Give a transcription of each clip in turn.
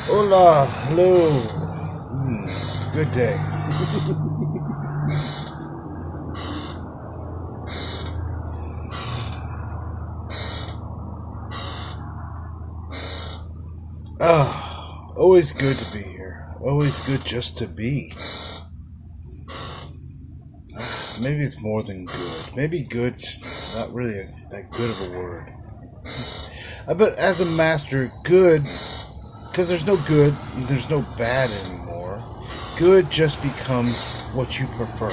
Hola, hello. Good day. Always good to be here. Always good just to be. Maybe it's more than good. Maybe good's not really that good of a word. But as a master, good, because there's no good, there's no bad anymore. Good just becomes what you prefer.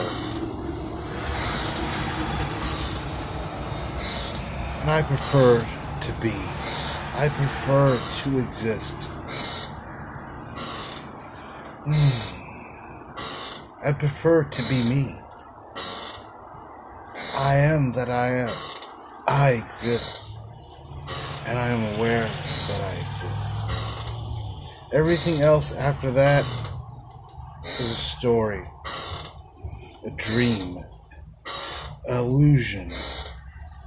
And I prefer to be. I prefer to exist. I prefer to be me. I am that I am. I exist. And I am aware that I exist. Everything else after that is a story, a dream, an illusion,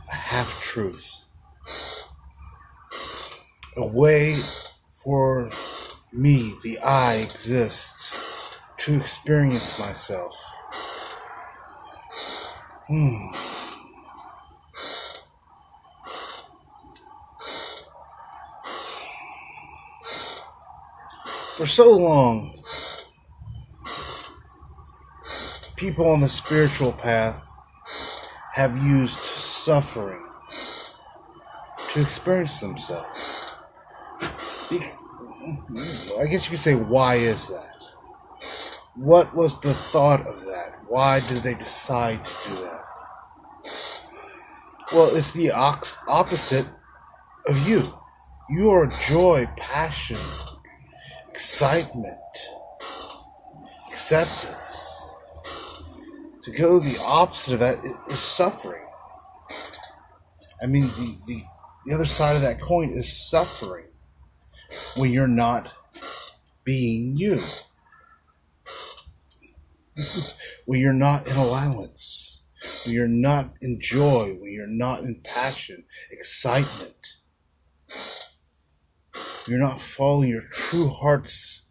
a half-truth, a way for me, the I, exist to experience myself. For so long, people on the spiritual path have used suffering to experience themselves. I guess you could say, why is that? What was the thought of that? Why did they decide to do that? Well, it's the opposite of you. You are joy, passion, excitement, acceptance. To go the opposite of that is suffering. I mean, the other side of that coin is suffering when you're not being you. When you're not in allowance. When you're not in joy. When you're not in passion, excitement. You're not following your true heart's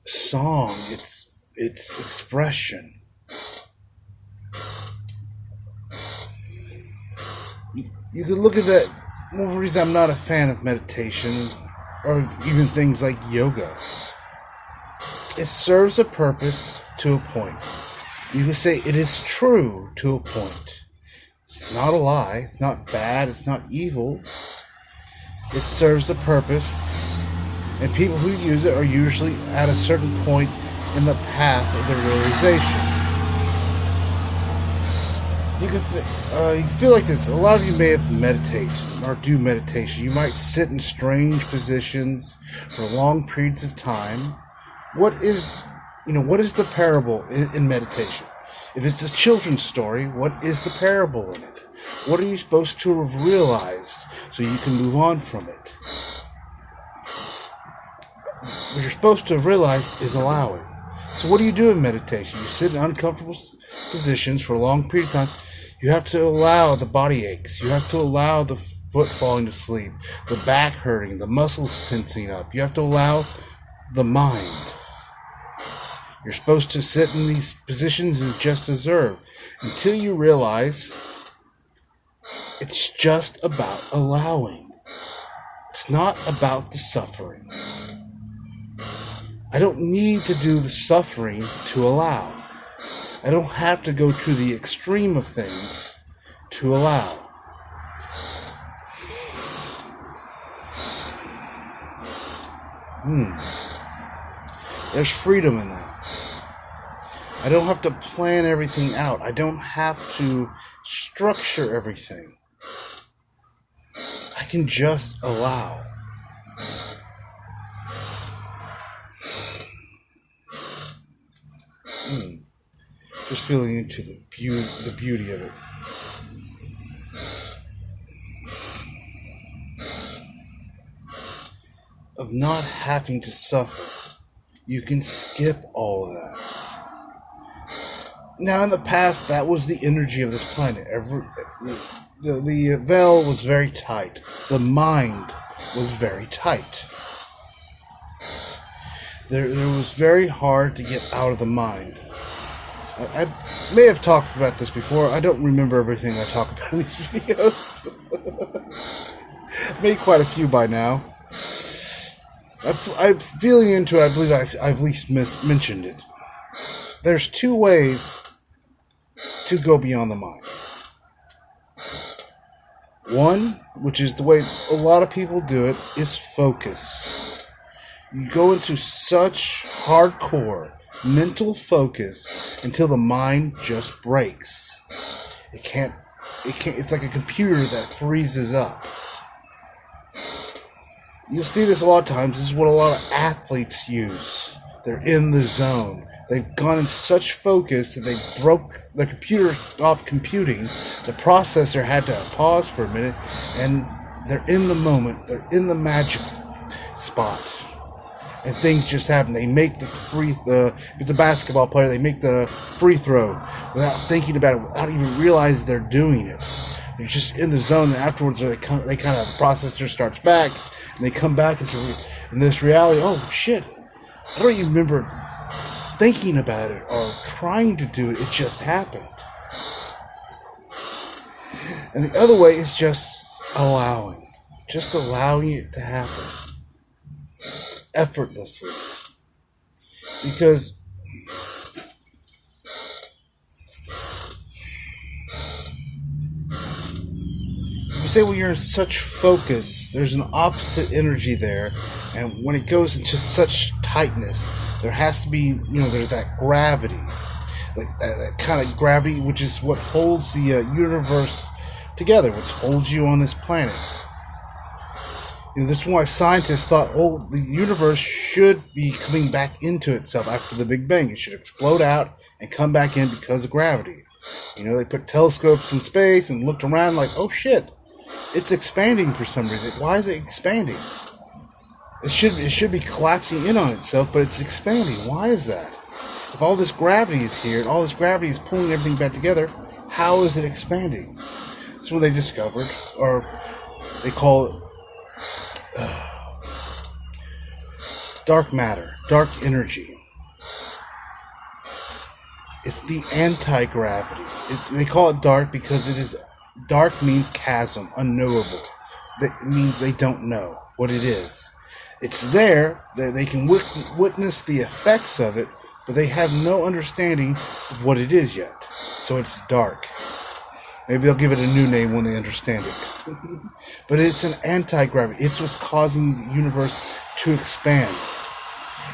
song, its expression. You could look at that. One reason I'm not a fan of meditation, or even things like yoga, it serves a purpose to a point. You could say it is true to a point. It's not a lie. It's not bad. It's not evil. It serves a purpose, and people who use it are usually at a certain point in the path of the realization. You can feel like this. A lot of you may have meditated or do meditation. You might sit in strange positions for long periods of time. What is the parable in meditation? If it's a children's story, what is the parable in it? What are you supposed to have realized so you can move on from it? What you're supposed to have realized is allowing. So what do you do in meditation? You sit in uncomfortable positions for a long period of time. You have to allow the body aches. You have to allow the foot falling to sleep, the back hurting, the muscles tensing up. You have to allow the mind. You're supposed to sit in these positions and just observe until you realize it's just about allowing. It's not about the suffering. I don't need to do the suffering to allow. I don't have to go to the extreme of things to allow. There's freedom in that. I don't have to plan everything out. I don't have to structure everything. I can just allow. Just feeling into the beauty of it. Of not having to suffer. You can skip all of that. Now, in the past, that was the energy of this planet. The veil was very tight. The mind was very tight. There was very hard to get out of the mind. I may have talked about this before. I don't remember everything I talk about in these videos. I've made quite a few by now. I'm feeling into it. I believe I've at least mentioned it. There's two ways to go beyond the mind. One, which is the way a lot of people do it, is focus. You go into such hardcore mental focus until the mind just breaks. It's like a computer that freezes up. You'll see this a lot of times. This is what a lot of athletes use. They're in the zone. They've gone in such focus that they broke the computer, stopped computing. The processor had to pause for a minute, and they're in the moment. They're in the magic spot, and things just happen. They make if it's a basketball player, they make the free throw without thinking about it, without even realizing they're doing it. They're just in the zone, and afterwards the processor starts back, and they come back into this reality. Oh shit! I don't even remember thinking about it or trying to do it. It just happened. And the other way is just allowing it to happen effortlessly. Because you say when you're in such focus, there's an opposite energy there, and when it goes into such tightness, there has to be, there's that gravity, like that kind of gravity, which is what holds the universe together, which holds you on this planet. This is why scientists thought, the universe should be coming back into itself after the Big Bang. It should explode out and come back in because of gravity. They put telescopes in space and looked around like, oh shit, it's expanding for some reason. Why is it expanding? It should be collapsing in on itself, but it's expanding. Why is that? If all this gravity is here and all this gravity is pulling everything back together, how is it expanding? That's what they discovered, or they call it dark matter, dark energy. It's the anti-gravity. They call it dark because dark means chasm, unknowable. That means they don't know what it is. It's there, they can witness the effects of it, but they have no understanding of what it is yet. So it's dark. Maybe they'll give it a new name when they understand it. But it's an anti-gravity. It's what's causing the universe to expand.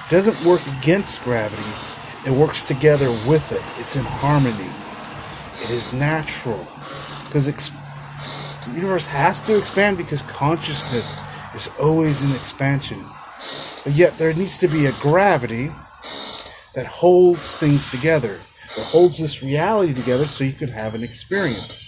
It doesn't work against gravity. It works together with it. It's in harmony. It is natural. Because the universe has to expand because consciousness is always in expansion. But yet there needs to be a gravity that holds things together. That holds this reality together so you can have an experience.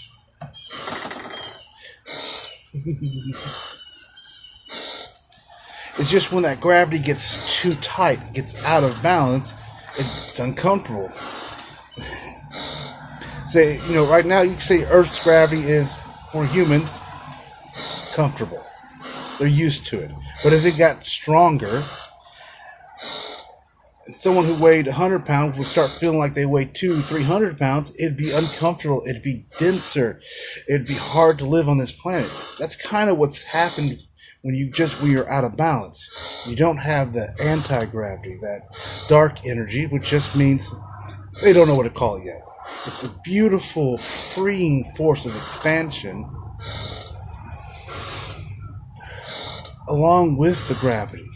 It's just when that gravity gets too tight, gets out of balance, it's uncomfortable. Say, right now you can say Earth's gravity is, for humans, comfortable. They're used to it. But if it got stronger, someone who weighed 100 pounds would start feeling like they weighed 200-300 pounds. It'd be uncomfortable. It'd be denser. It'd be hard to live on this planet. That's kind of what's happened when you're out of balance. You don't have the anti-gravity, that dark energy, which just means they don't know what to call it yet. It's a beautiful, freeing force of expansion along with the gravity.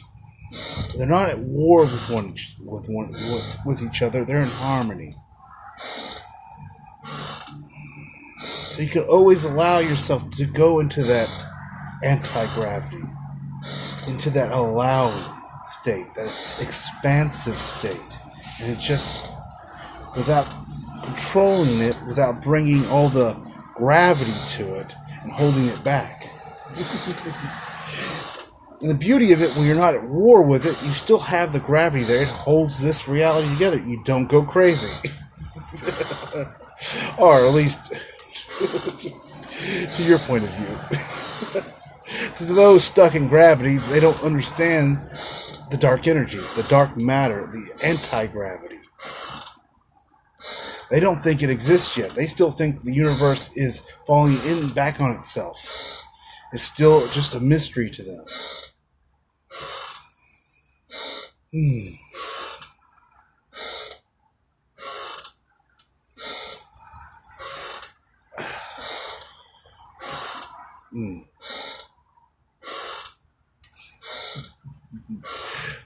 They're not at war with each other. They're in harmony. So you can always allow yourself to go into that anti-gravity, into that allowing state, that expansive state. And it's just, without controlling it, without bringing all the gravity to it and holding it back. And the beauty of it, when you're not at war with it, you still have the gravity there. It holds this reality together. You don't go crazy. Or at least to your point of view. To those stuck in gravity, they don't understand the dark energy, the dark matter, the anti-gravity. They don't think it exists yet. They still think the universe is falling back on itself. It's still just a mystery to them.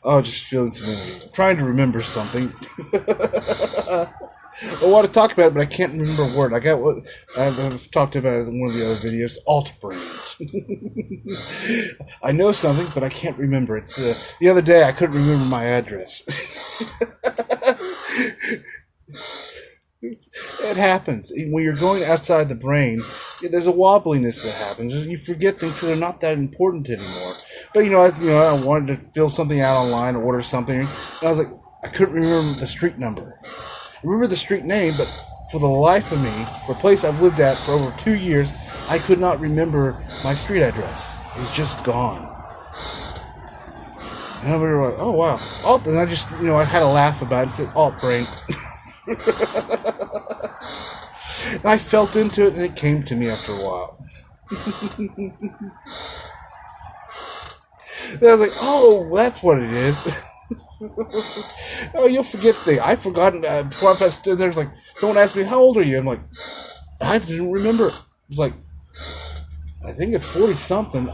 Oh, just feeling some energy. I'm trying to remember something. I want to talk about it, but I can't remember a word. I got what I've talked about it in one of the other videos. Alt brains. I know something, but I can't remember. It's the other day I couldn't remember my address. It happens when you're going outside the brain. There's a wobbliness that happens. You forget things that are not that important anymore. But I wanted to fill something out online, order something, and I was like, I couldn't remember the street number. I remember the street name, but for the life of me, for a place I've lived at for over 2 years, I could not remember my street address. It was just gone. And I was like, oh wow, alt, and I just I had a laugh about it. I said alt brain. And I felt into it, and it came to me after a while. And I was like, oh, that's what it is. Oh, you'll forget things. I've forgotten. Before I stood there, like someone asked me, how old are you? I'm like, I didn't remember. It was like, I think it's 40-something.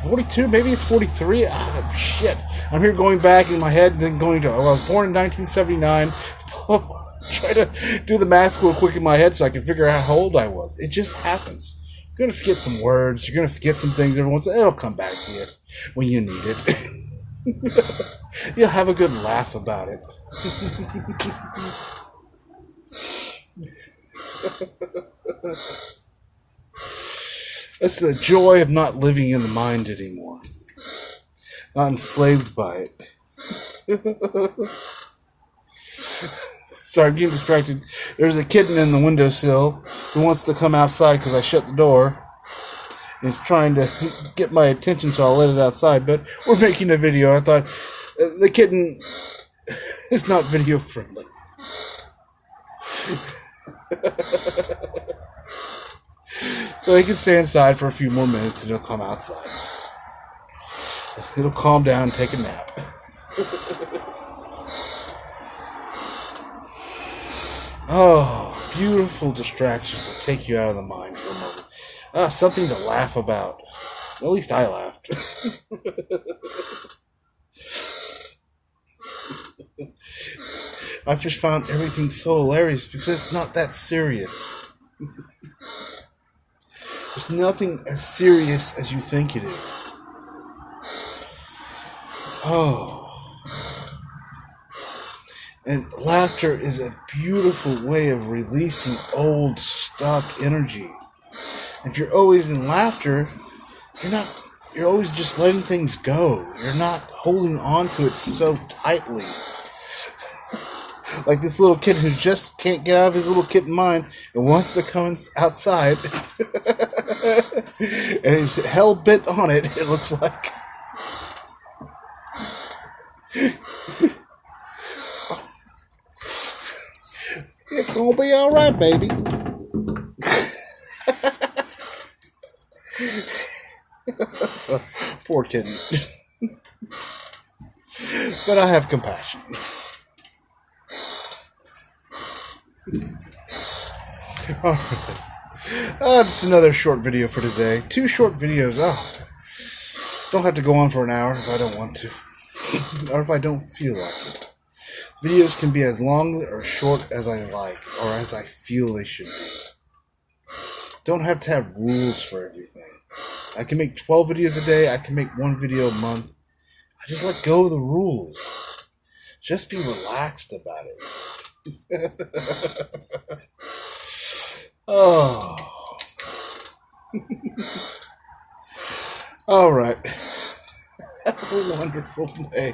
42, maybe it's 43. Ah, shit. I'm here going back in my head and then going to, I was born in 1979. Try to do the math real quick in my head so I can figure out how old I was. It just happens. You're going to forget some words. You're going to forget some things every once in a while. It'll come back to you when you need it. You'll have a good laugh about it. That's the joy of not living in the mind anymore. Not enslaved by it. Sorry, I'm getting distracted. There's a kitten in the windowsill who wants to come outside because I shut the door. And it's trying to get my attention, so I'll let it outside. But we're making a video. I thought the kitten is not video friendly. So he can stay inside for a few more minutes and he'll come outside. It'll calm down and take a nap. Oh, beautiful distractions that take you out of the mind for a moment. Something to laugh about. At least I laughed. I've just found everything so hilarious because it's not that serious. There's nothing as serious as you think it is. Oh. And laughter is a beautiful way of releasing old, stuck energy. If you're always in laughter, you're always just letting things go. You're not holding on to it so tightly. Like this little kid who just can't get out of his little kitten mind and wants to come outside. And he's hell-bent on it, it looks like. It's gonna be alright, baby. Poor kitten. But I have compassion. Just another short video for today. 2 short videos. Don't have to go on for an hour if I don't want to. Or if I don't feel like it. Videos can be as long or short as I like, or as I feel they should be. Don't have to have rules for everything. I can make 12 videos a day. I can make 1 video a month. I just let go of the rules. Just be relaxed about it. Oh. All right. Have a wonderful day.